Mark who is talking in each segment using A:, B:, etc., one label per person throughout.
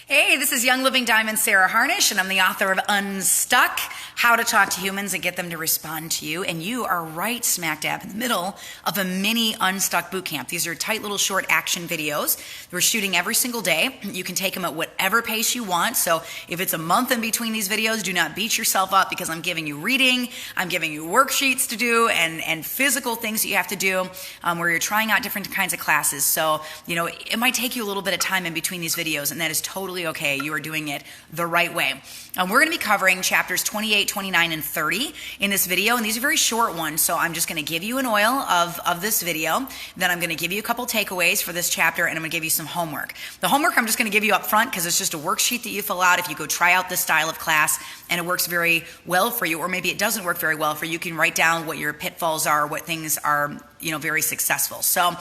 A: Hey, this is Young Living Diamond Sarah Harnish, and I'm the author of Unstuck, How to Talk to Humans and Get Them to Respond to You. And you are right smack dab in the middle of a mini Unstuck bootcamp. These are tight little short action videos. We're shooting every single day. You can take them at whatever pace you want. So if it's a month in between these videos, do not beat yourself up because I'm giving you reading, I'm giving you worksheets to do, and physical things that you have to do where you're trying out different kinds of classes. So, it might take you a little bit of time in between these videos, and that is totally okay. You are doing it the right way. We're going to be covering chapters 28, 29, and 30 in this video, and these are very short ones, so I'm just going to give you an oil of this video. Then I'm going to give you a couple takeaways for this chapter, and I'm going to give you some homework. The homework I'm just going to give you up front because it's just a worksheet that you fill out if you go try out this style of class and it works very well for you, or maybe it doesn't work very well for you. You can write down what your pitfalls are, what things are very successful. So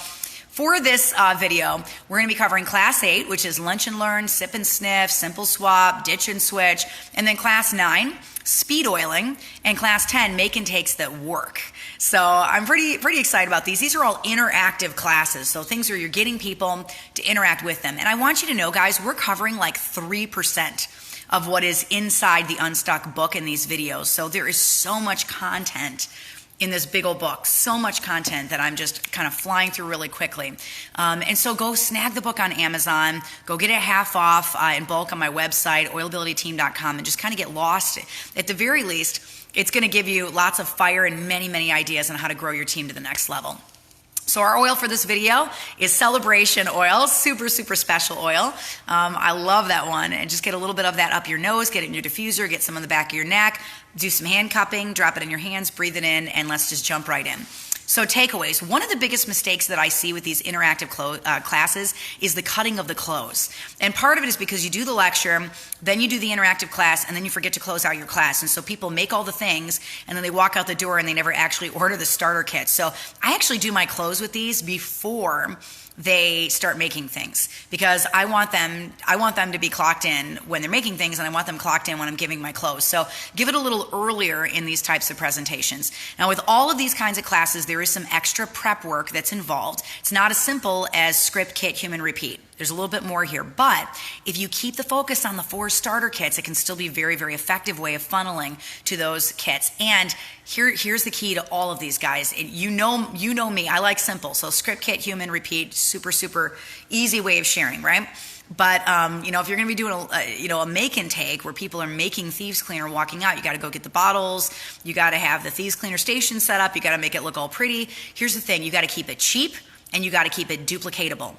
A: for this video, we're going to be covering Class 8, which is Lunch and Learn, Sip and Sniff, Simple Swap, Ditch and Switch, and then Class 9, Speed Oiling, and Class 10, Make and Takes that work. So I'm pretty excited about these. These are all interactive classes, so things where you're getting people to interact with them. And I want you to know, guys, we're covering like 3% of what is inside the Unstuck book in these videos. So there is so much content in this big old book, so much content that I'm just kind of flying through really quickly. And so go snag the book on Amazon, go get it half off in bulk on my website, oilabilityteam.com, and just kind of get lost. At the very least, it's going to give you lots of fire and many, many ideas on how to grow your team to the next level. So our oil for this video is Celebration Oil, super, super special oil. I love that one. And just get a little bit of that up your nose, get it in your diffuser, get some on the back of your neck, do some hand cupping, drop it in your hands, breathe it in, and let's just jump right in. So takeaways. One of the biggest mistakes that I see with these interactive classes is the cutting of the close. And part of it is because you do the lecture, then you do the interactive class, and then you forget to close out your class. And so people make all the things, and then they walk out the door and they never actually order the starter kit. So I actually do my close with these before they start making things, because I want them to be clocked in when they're making things, and I want them clocked in when I'm giving my close. So give it a little earlier in these types of presentations. Now, with all of these kinds of classes, there is some extra prep work that's involved. It's not as simple as script, kit, human, repeat. There's a little bit more here, but if you keep the focus on the 4 starter kits, it can still be a very, very effective way of funneling to those kits. And here's the key to all of these, guys. You know me, I like simple. So script, kit, human, repeat, super, super easy way of sharing, right? But, if you're going to be doing a make and take where people are making thieves cleaner walking out, you got to go get the bottles. You got to have the thieves cleaner station set up. You got to make it look all pretty. Here's the thing. You got to keep it cheap, and you got to keep it duplicatable.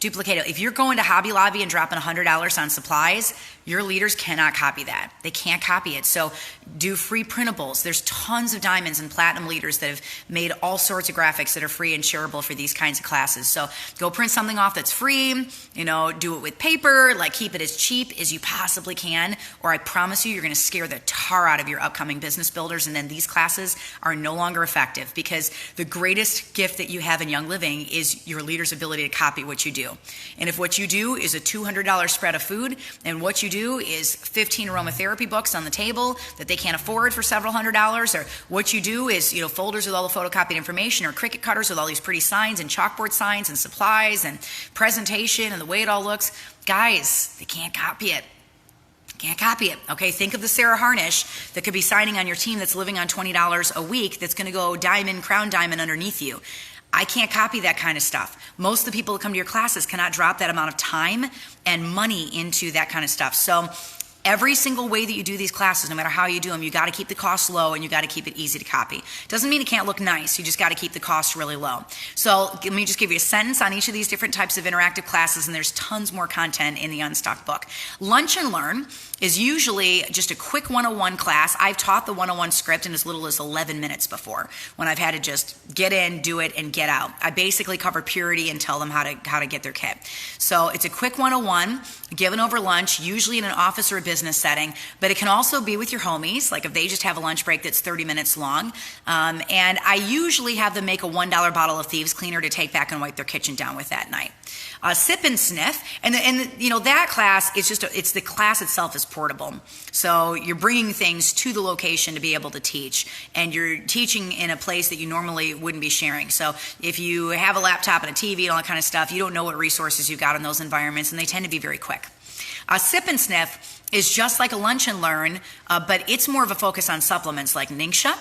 A: If you're going to Hobby Lobby and dropping $100 on supplies, your leaders cannot copy that. They can't copy it. So do free printables. There's tons of diamonds and platinum leaders that have made all sorts of graphics that are free and shareable for these kinds of classes. So go print something off that's free, do it with paper, keep it as cheap as you possibly can, or I promise you, you're going to scare the tar out of your upcoming business builders, and then these classes are no longer effective, because the greatest gift that you have in Young Living is your leader's ability to copy what you do. And if what you do is a $200 spread of food, and what you do is 15 aromatherapy books on the table that they can't afford for several $100s, or what you do is folders with all the photocopied information, or Cricut cutters with all these pretty signs and chalkboard signs and supplies and presentation and the way it all looks, guys, they can't copy it. Can't copy it. Okay, think of the Sarah Harnish that could be signing on your team that's living on $20 a week that's going to go diamond, crown diamond underneath you. I can't copy that kind of stuff. Most of the people that come to your classes cannot drop that amount of time and money into that kind of stuff. So every single way that you do these classes, no matter how you do them, you got to keep the cost low and you got to keep it easy to copy. Doesn't mean it can't look nice. You just got to keep the cost really low. So let me just give you a sentence on each of these different types of interactive classes, and there's tons more content in the Unstuck book. Lunch and Learn is usually just a quick 101 class. I've taught the 101 script in as little as 11 minutes before, when I've had to just get in, do it, and get out. I basically cover purity and tell them how to get their kit. So it's a quick 101 given over lunch, usually in an office or a business setting, but it can also be with your homies, like if they just have a lunch break that's 30 minutes long. And I usually have them make a $1 bottle of thieves cleaner to take back and wipe their kitchen down with that night. Sip and Sniff, and that class is it's the class itself is portable. So you're bringing things to the location to be able to teach, and you're teaching in a place that you normally wouldn't be sharing. So if you have a laptop and a TV and all that kind of stuff, you don't know what resources you've got in those environments, and they tend to be very quick. Sip and Sniff is just like a Lunch and Learn, but it's more of a focus on supplements like Ningxia.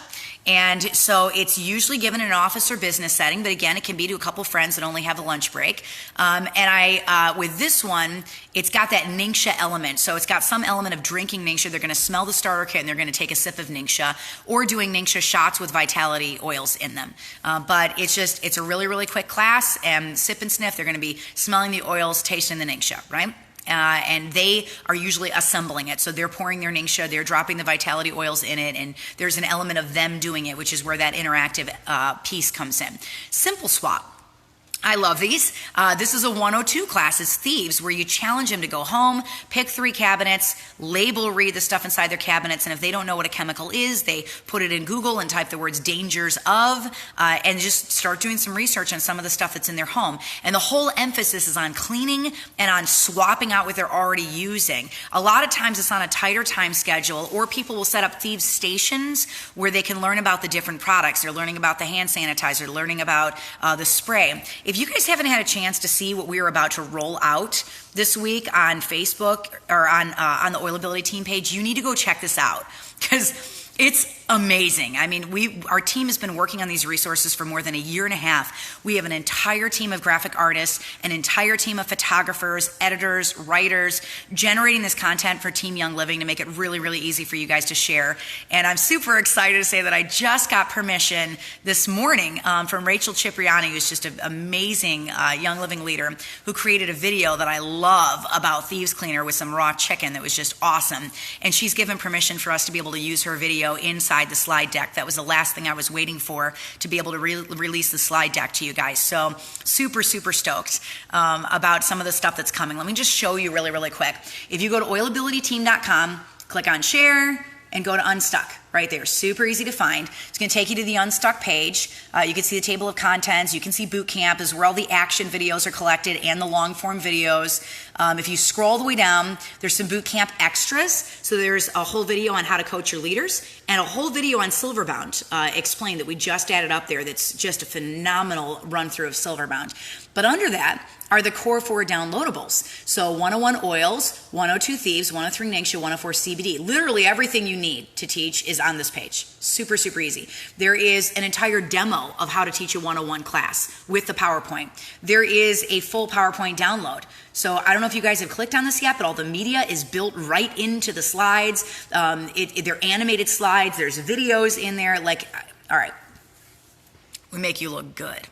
A: And so it's usually given in an office or business setting, but again, it can be to a couple friends that only have a lunch break. With this one, it's got that Ningxia element. So it's got some element of drinking Ningxia. They're going to smell the starter kit and they're going to take a sip of Ningxia, or doing Ningxia shots with vitality oils in them. But it's a really, really quick class, and Sip and Sniff, they're going to be smelling the oils, tasting the Ningxia, right? And they are usually assembling it. So they're pouring their Ningxia, they're dropping the vitality oils in it, and there's an element of them doing it, which is where that interactive piece comes in. Simple Swap. I love these. This is a 102 class. It's Thieves, where you challenge them to go home, pick 3 cabinets, read the stuff inside their cabinets, and if they don't know what a chemical is, they put it in Google and type the words dangers of, and just start doing some research on some of the stuff that's in their home. And the whole emphasis is on cleaning and on swapping out what they're already using. A lot of times it's on a tighter time schedule, or people will set up Thieves stations where they can learn about the different products. They're learning about the hand sanitizer, learning about the spray. If you guys haven't had a chance to see what we are about to roll out this week on Facebook or on the Oilability team page, you need to go check this out, because it's amazing. I mean, our team has been working on these resources for more than a year and a half. We have an entire team of graphic artists, an entire team of photographers, editors, writers, generating this content for Team Young Living to make it really, really easy for you guys to share. And I'm super excited to say that I just got permission this morning from Rachel Cipriani, who's just an amazing Young Living leader, who created a video that I love about Thieves Cleaner with some raw chicken that was just awesome. And she's given permission for us to be able to use her video inside the slide deck. That was the last thing I was waiting for, to be able to release the slide deck to you guys. So super, super stoked about some of the stuff that's coming. Let me just show you really, really quick. If you go to oilabilityteam.com, click on share, and go to Unstuck right there. Super easy to find. It's going to take you to the Unstuck page. You can see the table of contents. You can see boot camp is where all the action videos are collected and the long form videos. If you scroll all the way down, there's some boot camp extras. So there's a whole video on how to coach your leaders, and a whole video on Silverbound explained that we just added up there. That's just a phenomenal run through of Silverbound. But under that are the core 4 downloadables. So 101 oils, 102 Thieves, 103 Ningxia, 104 CBD. Literally everything you need to teach is on this page. Super, super easy. There is an entire demo of how to teach a 101 class with the PowerPoint. There is a full PowerPoint download. So I don't know if you guys have clicked on this yet, but all the media is built right into the slides. They're animated slides. There's videos in there. All right, we make you look good.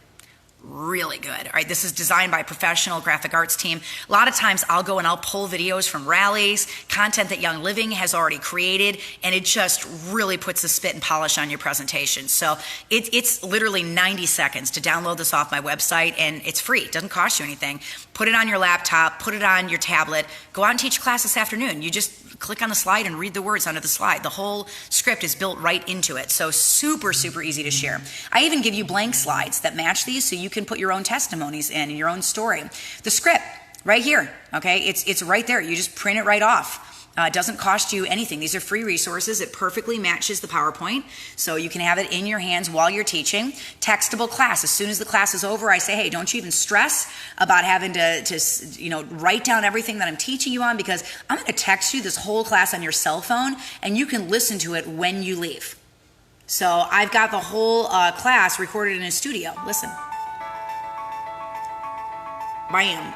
A: Really good. All right, this is designed by a professional graphic arts team. A lot of times I'll go and I'll pull videos from rallies, content that Young Living has already created, and it just really puts the spit and polish on your presentation. So it's literally 90 seconds to download this off my website, and it's free. It doesn't cost you anything. Put it on your laptop, put it on your tablet, go out and teach a class this afternoon. You just click on the slide and read the words under the slide. The whole script is built right into it. So super, super easy to share. I even give you blank slides that match these, so you can put your own testimonies in and your own story. The script right here, okay? It's right there. You just print it right off. It doesn't cost you anything. These are free resources. It perfectly matches the PowerPoint, so you can have it in your hands while you're teaching. Textable class. As soon as the class is over, I say, hey, don't you even stress about having to write down everything that I'm teaching you on, because I'm going to text you this whole class on your cell phone, and you can listen to it when you leave. So I've got the whole class recorded in a studio. Listen. Bam.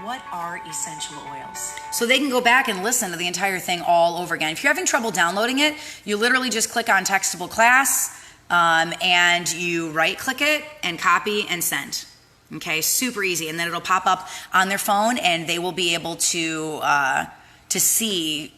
A: What are essential oils? So they can go back and listen to the entire thing all over again. If you're having trouble downloading it, you literally just click on textable class and you right click it and copy and send. Okay, super easy. And then it'll pop up on their phone, and they will be able to see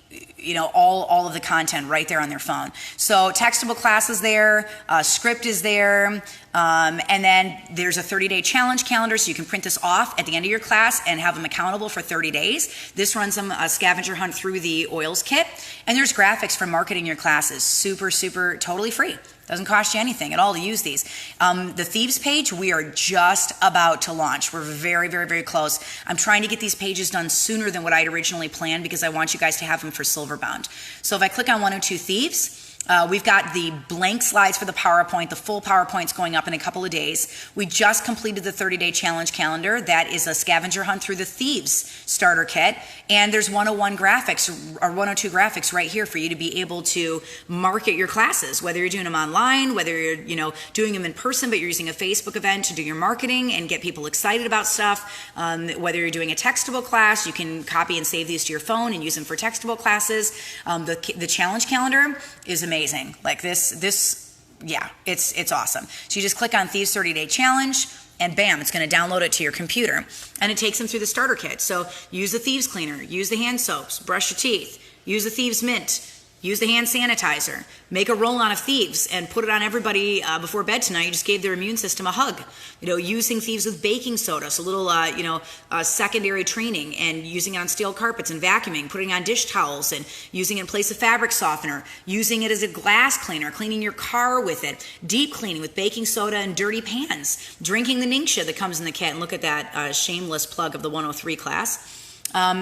A: all of the content right there on their phone. So textable class is there, script is there, and then there's a 30-day challenge calendar, so you can print this off at the end of your class and have them accountable for 30 days. This runs them a scavenger hunt through the oils kit, and there's graphics for marketing your classes. Super, super, totally free. Doesn't cost you anything at all to use these. The Thieves page, we are just about to launch. We're very, very, very close. I'm trying to get these pages done sooner than what I'd originally planned, because I want you guys to have them for Silverbound. So if I click on 102 Thieves, We've got the blank slides for the PowerPoint. The full PowerPoint's going up in a couple of days. We just completed the 30-day challenge calendar. That is a scavenger hunt through the Thieves starter kit. And there's 101 graphics or 102 graphics right here for you to be able to market your classes, whether you're doing them online, whether you're doing them in person, but you're using a Facebook event to do your marketing and get people excited about stuff. Whether you're doing a textable class, you can copy and save these to your phone and use them for textable classes. The challenge calendar is amazing. Like this, yeah, it's awesome. So you just click on Thieves 30-day challenge, and bam, it's going to download it to your computer, and it takes them through the starter kit. So use the Thieves cleaner, use the hand soaps, brush your teeth, use the Thieves mint, use the hand sanitizer, make a roll-on of Thieves and put it on everybody before bed tonight. You just gave their immune system a hug. Using Thieves with baking soda, so a little, secondary training, and using it on steel carpets and vacuuming, putting on dish towels and using it in place of fabric softener, using it as a glass cleaner, cleaning your car with it, deep cleaning with baking soda and dirty pans, drinking the Ningxia that comes in the kit, and look at that shameless plug of the 103 class.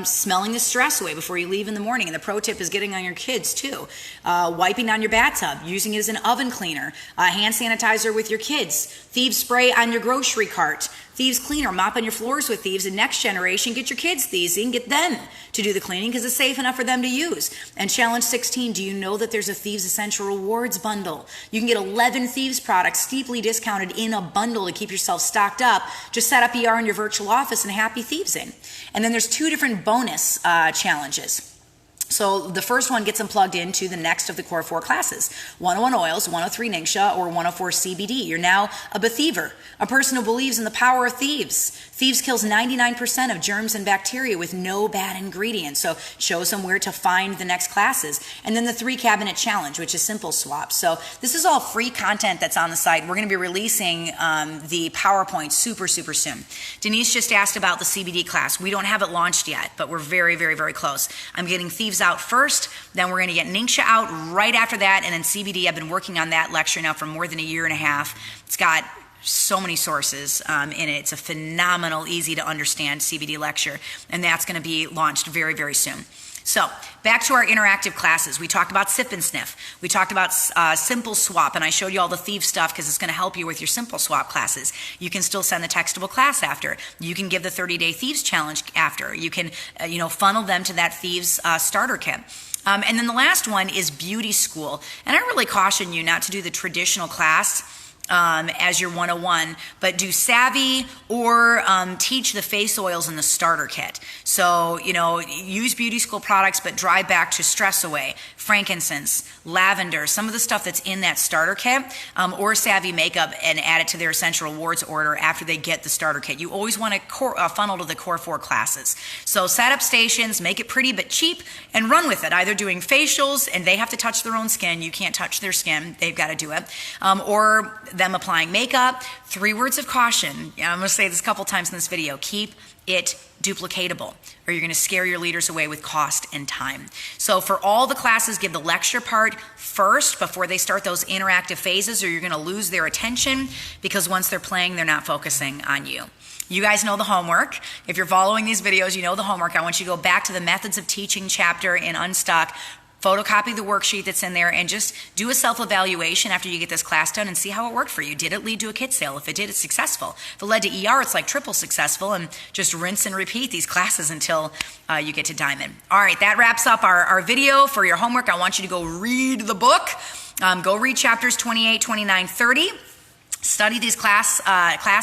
A: Smelling the stress away before you leave in the morning. And the pro tip is getting on your kids too. Wiping down your bathtub, using it as an oven cleaner, hand sanitizer with your kids, Thieves spray on your grocery cart, Thieves cleaner, mop on your floors with Thieves, and next generation, get your kids Thieves and get them to do the cleaning because it's safe enough for them to use. And challenge 16, do you know that there's a Thieves Essential Rewards bundle? You can get 11 Thieves products steeply discounted in a bundle to keep yourself stocked up. Just set up ER in your virtual office and happy Thievesing. And then there's 2 different bonus challenges. So the first one gets them plugged into the next of the core 4 classes, 101 oils, 103 Ningxia, or 104 CBD. You're now a Bethiever, a person who believes in the power of Thieves. Thieves kills 99% of germs and bacteria with no bad ingredients. So shows them where to find the next classes. And then the 3 cabinet challenge, which is simple swaps. So this is all free content that's on the site. We're going to be releasing the PowerPoint super soon. Denise just asked about the CBD class. We don't have it launched yet, but we're very, very, very close. I'm getting Thieves out first, then we're going to get Ningxia out right after that, and then CBD. I've been working on that lecture now for more than a year and a half. It's got so many sources in it. It's a phenomenal, easy to understand CBD lecture, and that's going to be launched very, very soon. So back to our interactive classes. We talked about Sip and Sniff. We talked about Simple Swap, and I showed you all the Thieves stuff because it's going to help you with your Simple Swap classes. You can still send the textable class after. You can give the 30-day Thieves challenge after. You can funnel them to that Thieves starter kit. And then the last one is Beauty School. And I really caution you not to do the traditional class as your 101, but do Savvy or teach the face oils in the starter kit. So, use Beauty School products, but drive back to Stress Away, frankincense, lavender, some of the stuff that's in that starter kit, or Savvy makeup, and add it to their Essential Rewards order after they get the starter kit. You always want to funnel to the core 4 classes. So set up stations, make it pretty but cheap, and run with it, either doing facials, and they have to touch their own skin. You can't touch their skin. They've got to do it. Or them applying makeup. 3 words of caution. I'm going to say this a couple times in this video. Keep it duplicatable, or you're going to scare your leaders away with cost and time. So for all the classes, give the lecture part first before they start those interactive phases, or you're going to lose their attention because once they're playing, they're not focusing on you. You guys know the homework. If you're following these videos, you know the homework. I want you to go back to the Methods of Teaching chapter in Unstuck, photocopy the worksheet that's in there, and just do a self-evaluation after you get this class done and see how it worked for you. Did it lead to a kit sale? If it did, it's successful. If it led to ER, it's like triple successful, and just rinse and repeat these classes until you get to Diamond. All right, that wraps up our video for your homework. I want you to go read the book. Go read chapters 28, 29, 30. Study these class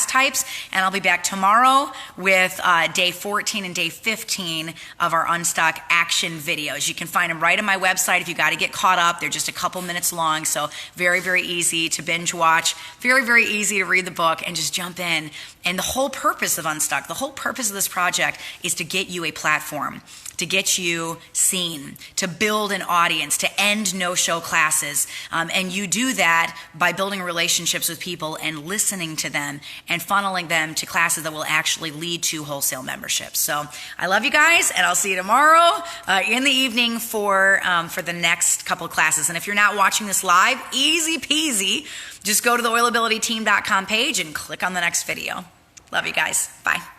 A: types, and I'll be back tomorrow with day 14 and day 15 of our Unstuck action videos. You can find them right on my website if you got to get caught up. They're just a couple minutes long, so very, very easy to binge watch, very, very easy to read the book and just jump in. And the whole purpose of Unstuck, the whole purpose of this project is to get you a platform, to get you seen, to build an audience, to end no-show classes. And you do that by building relationships with people and listening to them and funneling them to classes that will actually lead to wholesale memberships. So I love you guys, and I'll see you tomorrow in the evening for the next couple of classes. And if you're not watching this live, easy peasy, just go to the oilabilityteam.com page and click on the next video. Love you guys. Bye.